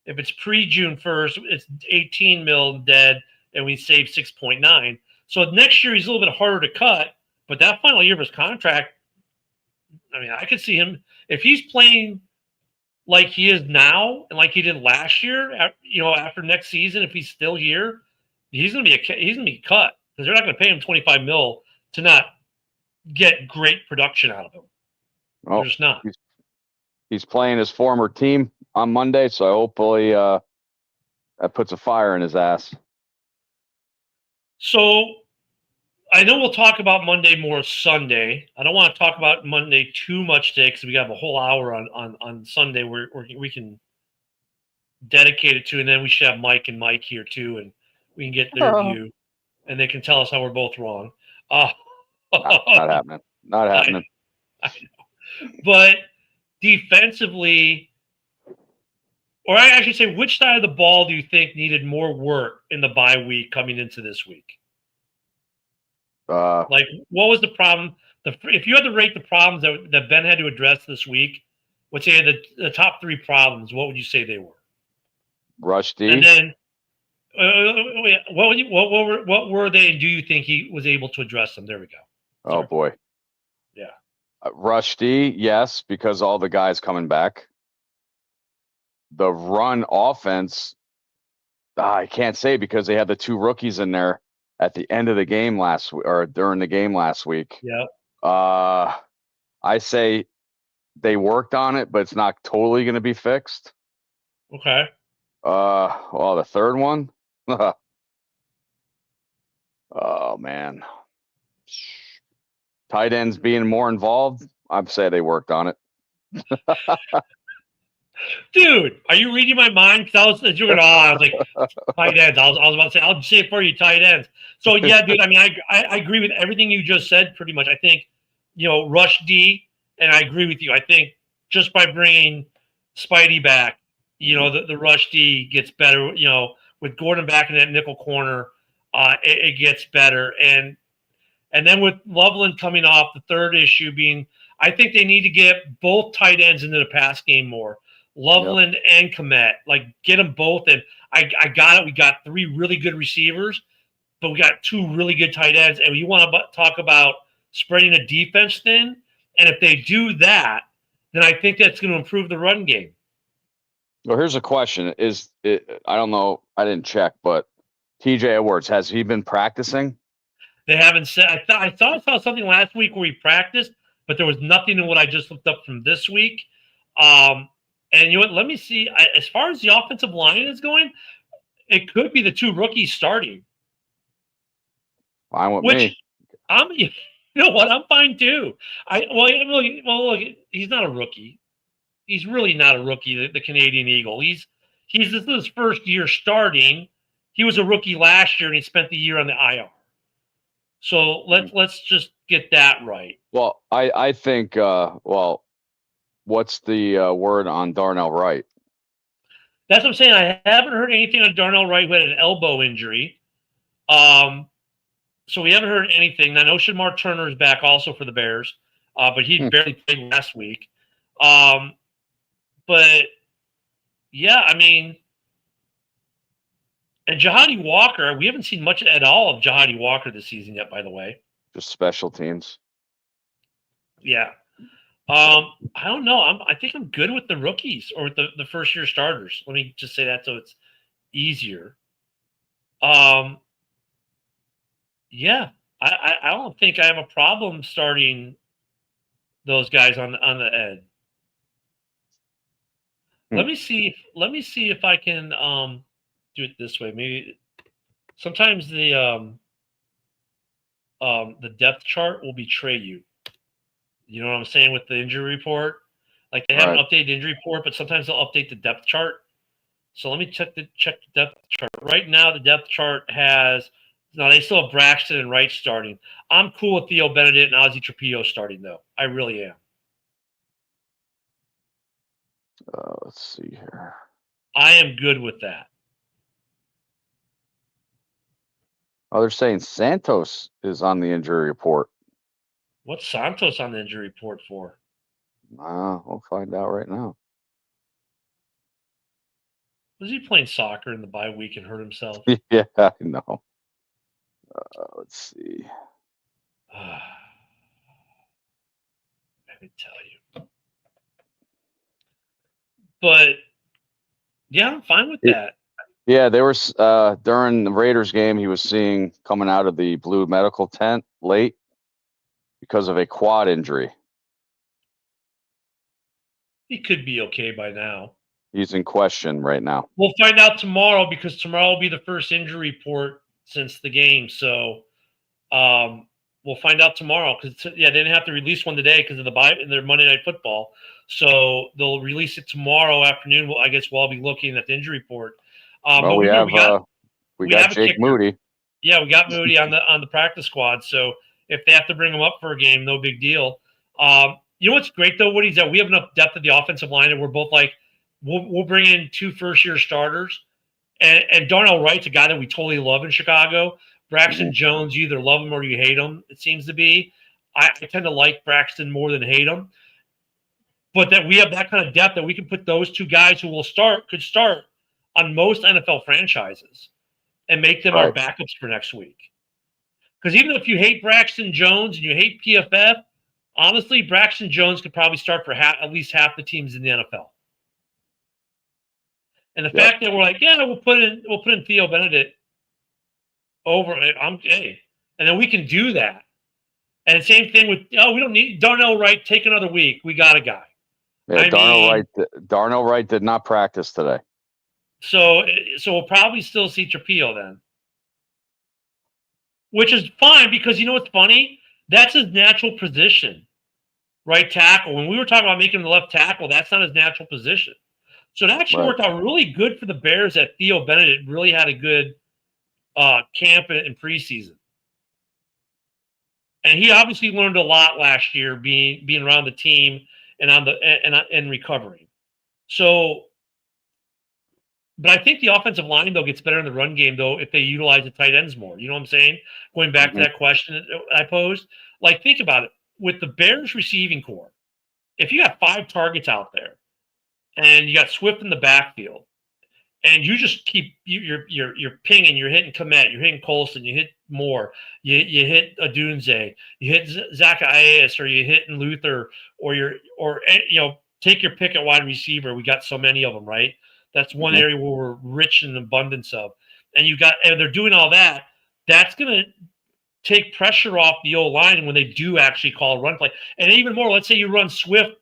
If it's pre-June 1st, it's 18 mil dead, and we save 6.9. So next year he's a little bit harder to cut, but that final year of his contract, I mean, I could see him if he's playing like he is now and like he did last year. After next season, if he's still here, he's gonna be cut because they're not gonna pay him 25 mil to not get great production out of him. Well, They're just not. He's playing his former team on Monday, so hopefully that puts a fire in his ass. So I know we'll talk about Monday more Sunday. I don't want to talk about Monday too much today because we have a whole hour on Sunday where we can dedicate it to, and then we should have Mike here too, and we can get their view, and they can tell us how we're both wrong. Not happening. Not happening. I know. But defensively, or I should say, which side of the ball do you think needed more work in the bye week coming into this week? Like, what was the problem? If you had to rate the problems that Ben had to address this week, let's say the top 3 problems, what would you say they were? Rush D. And then, what were they? And do you think he was able to address them? There we go. Oh boy. Yeah. Rush D, yes, because all the guys coming back. The run offense, I can't say because they had the 2 rookies in there at the end of the game last week or during the game last week. Yeah. I say they worked on it, but it's not totally going to be fixed. Okay. Well, the third one. Oh man. Tight ends being more involved. I'd say they worked on it. Dude, are you reading my mind? Because I was like, tight ends. I was about to say, I'll say it for you, tight ends. So yeah, dude. I mean, I agree with everything you just said. Pretty much. I think, Rush D, and I agree with you. I think just by bringing Spidey back, the Rush D gets better. With Gordon back in that nickel corner, it gets better. And then with Loveland coming off, the third issue being, I think they need to get both tight ends into the pass game more. Loveland and Kmet, like get them both. And I got it. We got 3 really good receivers, but we got 2 really good tight ends. And you want to talk about spreading the defense thin. And if they do that, then I think that's going to improve the run game. Well, here's a question: I don't know. I didn't check, but TJ Edwards, has he been practicing? They haven't said. I thought I saw something last week where he practiced, but there was nothing in what I just looked up from this week. And you know what? Let me see. As far as the offensive line is going, it could be the 2 rookies starting. Fine with me. You know what? I'm fine too. Look, he's not a rookie. He's really not a rookie. The Canadian Eagle. This is his first year starting. He was a rookie last year, and he spent the year on the IR. So let's just get that right. Well, I think. What's the word on Darnell Wright? That's what I'm saying. I haven't heard anything on Darnell Wright, who had an elbow injury. So we haven't heard anything. I know Shamar Turner is back also for the Bears, but he barely played last week. But yeah, I mean, and Jahadi Walker, we haven't seen much at all of Jahadi Walker this season yet, by the way. Just special teams. Yeah. I don't know. I think I'm good with the rookies or with the first year starters. Let me just say that so it's easier. Yeah, I don't think I have a problem starting those guys on the end. Let me see if I can do it this way. Maybe sometimes the depth chart will betray you. You know what I'm saying with the injury report? Like they haven't updated the injury report, but sometimes they'll update the depth chart. So let me check the depth chart. Right now, the depth chart has they still have Braxton and Wright starting. I'm cool with Theo Benedict and Ozzie Trapillo starting though. I really am. Let's see here. I am good with that. Oh, they're saying Santos is on the injury report. What's Santos on the injury report for? We'll find out right now. Was he playing soccer in the bye week and hurt himself? Yeah, I know. Let's see. Let me tell you. But yeah, I'm fine with that. Yeah, they were during the Raiders game. He was seeing coming out of the blue medical tent late because of a quad injury. He could be okay by now. He's in question right now. We'll find out tomorrow because tomorrow will be the first injury report since the game. So we'll find out tomorrow because they didn't have to release one today because of the bye in their Monday Night Football. So they'll release it tomorrow afternoon. Well, I guess we'll all be looking at the injury report. Well, we got Jake Moody. Yeah, we got Moody on the practice squad. So if they have to bring him up for a game, no big deal. You know what's great though, Woody, is that we have enough depth at the offensive line, and we're both like, we'll bring in 2 first-year starters, and Darnell Wright's a guy that we totally love in Chicago. Braxton Jones, you either love him or you hate him. It seems to be. I tend to like Braxton more than hate him, but that we have that kind of depth that we can put those 2 guys who could start on most NFL franchises and make them our backups for next week. Because even if you hate Braxton Jones and you hate PFF, honestly, Braxton Jones could probably start for at least half the teams in the NFL. And the fact that we're like, yeah, we'll put in Theo Benedict over. And then we can do that. And same thing with we don't need Darnell Wright. Take another week. We got a guy. Yeah, Darnell Wright did not practice today. So we'll probably still see Trapillo then, which is fine because you know what's funny? That's his natural position, right tackle. When we were talking about making him the left tackle, that's not his natural position. So it actually worked out really good for the Bears that Theo Benedict really had a good camp in preseason. And he obviously learned a lot last year being around the team and recovering. So, but I think the offensive line, though, gets better in the run game, though, if they utilize the tight ends more. You know what I'm saying? Going back to that question that I posed. Like, think about it. With the Bears receiving core, if you got 5 targets out there and you got Swift in the backfield and you just keep you're pinging, you're hitting Kmet, you're hitting Colson, you hit Moore, you hit Adunze, you hit Zacchaeus, or you hit Luther, or take your pick at wide receiver. We got so many of them, right? That's one area where we're rich in abundance of. And they're doing all that. That's going to take pressure off the O-line when they do actually call a run play. And even more, let's say you run Swift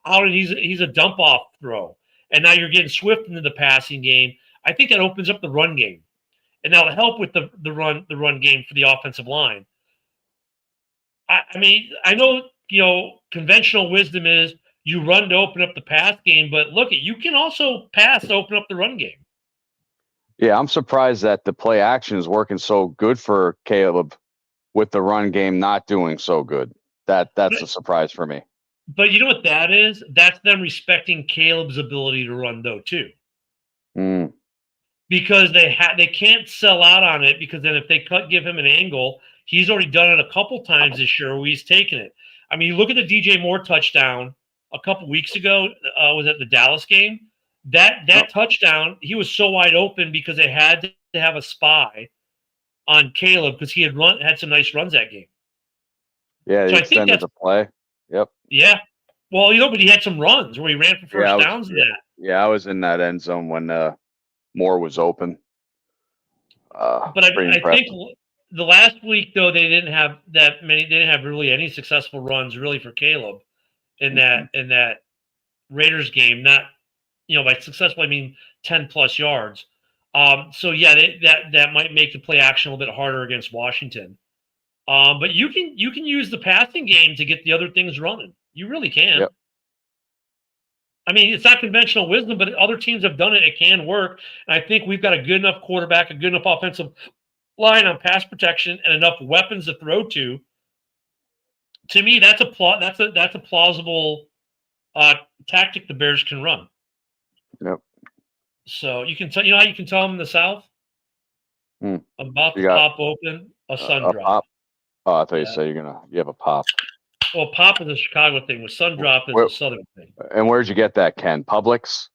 out and he's a dump off throw. And now you're getting Swift into the passing game. I think that opens up the run game. And that'll help with the run game for the offensive line. I mean, I know, conventional wisdom is you run to open up the pass game, but look, you can also pass to open up the run game. Yeah, I'm surprised that the play action is working so good for Caleb with the run game not doing so good. That's a surprise for me. But you know what that is? That's them respecting Caleb's ability to run, though, too. Because they can't sell out on it, because then if they give him an angle, he's already done it a couple times this year where he's taken it. I mean, you look at the DJ Moore touchdown a couple weeks ago, was at the Dallas game. That touchdown, he was so wide open because they had to have a spy on Caleb because he had some nice runs that game. Yeah, he extended the play. Yep. Yeah. Well, but he had some runs where he ran for first downs and that. Yeah, I was in that end zone when Moore was open. But I think the last week, though, they didn't have that many. They didn't have really any successful runs really for Caleb in that Raiders game. Not, by successful I mean 10+ yards. So yeah, that might make the play action a little bit harder against Washington. But you can use the passing game to get the other things running. You really can. Yep. I mean, it's not conventional wisdom, but other teams have done it. It can work. And I think we've got a good enough quarterback, a good enough offensive line on pass protection, and enough weapons to throw to. To me, that's a plausible tactic the Bears can run. Yep. So you can tell how you can tell them in the South about to pop open a sun drop. Pop. Oh, I thought you said you have a pop. Well, pop is a Chicago thing. With sun drop is a Southern thing. And where'd you get that, Ken? Publix?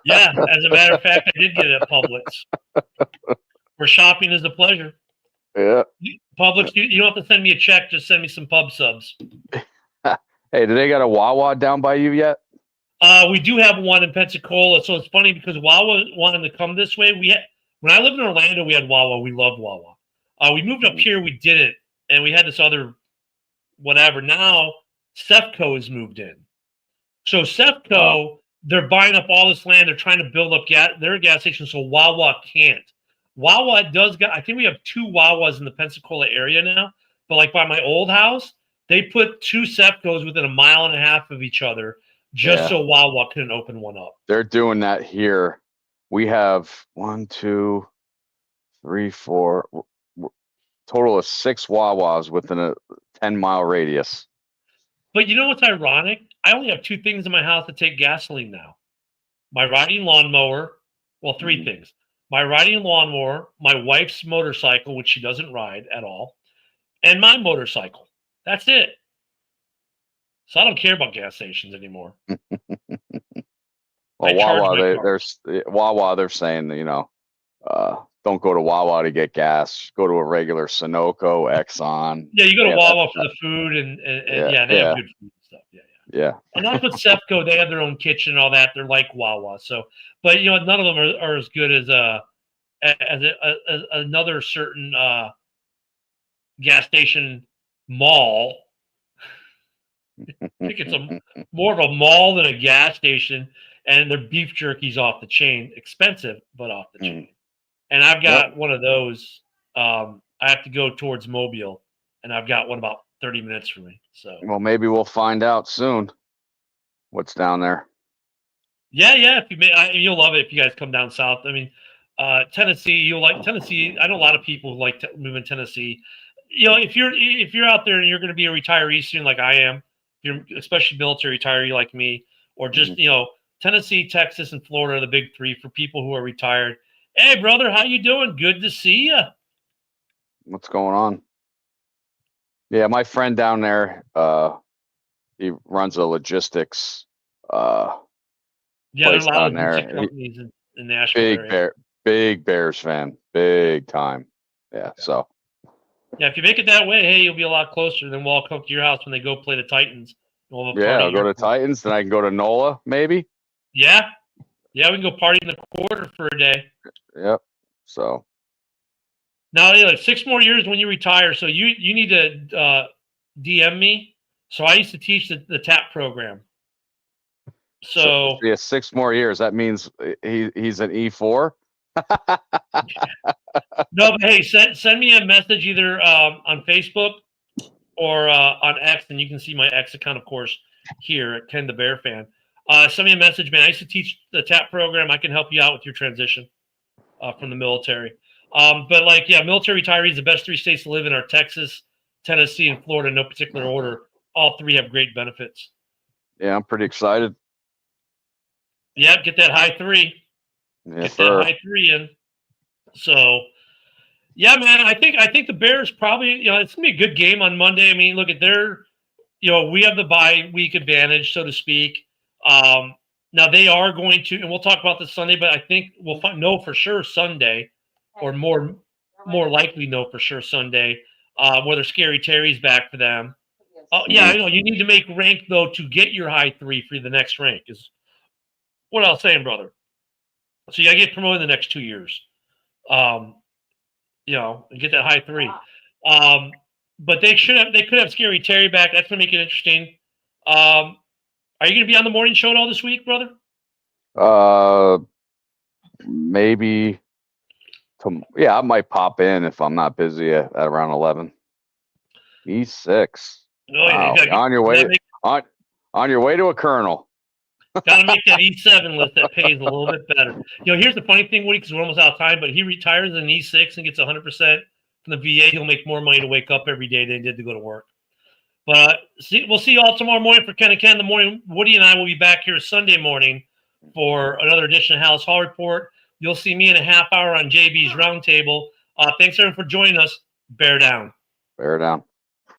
Yeah, as a matter of fact, I did get it at Publix. Where shopping is a pleasure. Yeah. Publix, you don't have to send me a check. Just send me some pub subs. Hey, do they got a Wawa down by you yet? We do have one in Pensacola. So it's funny because Wawa wanted to come this way. When I lived in Orlando, we had Wawa. We loved Wawa. We moved up here, we didn't, and we had this other whatever. Now Sefco has moved in. So Sefco, they're buying up all this land. They're trying to build up their gas station, so Wawa can't. Wawa does got. I think we have 2 Wawas in the Pensacola area now. But like by my old house, they put 2 Sefcos within a mile and a half of each other, just so Wawa couldn't open one up. They're doing that here. We have 1, 2, 3, 4, total of 6 Wawas within a 10-mile radius. But you know what's ironic? I only have 2 things in my house that take gasoline now. My riding lawnmower. Well, 3 things. My riding lawnmower, my wife's motorcycle, which she doesn't ride at all, and my motorcycle. That's it. So I don't care about gas stations anymore. Well, Wawa, they're saying, don't go to Wawa to get gas. Go to a regular Sunoco, Exxon. Yeah, you go to Wawa for the food, and they have good food and stuff. Yeah. And that's what Sefco. They have their own kitchen and all that. They're like Wawa. So, but none of them are as good as another certain gas station mall. I think it's more of a mall than a gas station, and their beef jerky's off the chain, expensive but off the chain. And I've got one of those. I have to go towards Mobile, and I've got one about 30 minutes from me. So, well, maybe we'll find out soon what's down there. Yeah. If you'll love it if you guys come down south. I mean, Tennessee, you'll like Tennessee. I know a lot of people who like to move in Tennessee. If you're out there and you're going to be a retiree soon, like I am, you're especially military retiree like me, or just Tennessee, Texas, and Florida are the big 3 for people who are retired. Hey, brother, how you doing? Good to see you. What's going on? Yeah, my friend down there, he runs a logistics there's a lot of down there. companies in Nashville area. Big Bears fan, big time. Yeah, so. Yeah, if you make it that way, hey, you'll be a lot closer. Then we'll all come to your house when they go play the Titans. I'll go to Titans, then I can go to NOLA, maybe. Yeah, we can go party in the quarter for a day. Yep. So now, 6 more years when you retire. So you need to DM me. So I used to teach the TAP program. So 6 more years. That means he's an E4. No, but hey, send me a message either on Facebook or on X, and you can see my X account, of course, here at Ken the Bear Fan. Send me a message, man. I used to teach the TAP program. I can help you out with your transition from the military. But military retirees, the best 3 states to live in are Texas, Tennessee, and Florida, in no particular order. All 3 have great benefits. Yeah, I'm pretty excited. Yeah, get that high 3. Yes, that high 3 in. So, yeah, man, I think the Bears probably, it's gonna be a good game on Monday. I mean, look at we have the bye week advantage, so to speak. Now they are going to, and we'll talk about this Sunday, but I think we'll know for sure Sunday, or more likely know for sure Sunday, whether Scary Terry's back for them. Yeah, I know you need to make rank though to get your high 3 for the next rank is what I was saying, brother. So you gotta get promoted in the next 2 years. And get that high 3. But they could have Scary Terry back. That's gonna make it interesting. Are you gonna be on the morning show at all this week, brother? Maybe. I might pop in if I'm not busy at around 11. E6. Wow. On your way to a colonel. Got to make that E7 list that pays a little bit better. Here's the funny thing, Woody, because we're almost out of time, but he retires in E6 and gets 100% from the VA. He'll make more money to wake up every day than he did to go to work. But we'll see you all tomorrow morning for Ken and Ken in the morning. Woody and I will be back here Sunday morning for another edition of Halas Hall Report. You'll see me in a half hour on JB's Roundtable. Thanks, everyone, for joining us. Bear down. Bear down.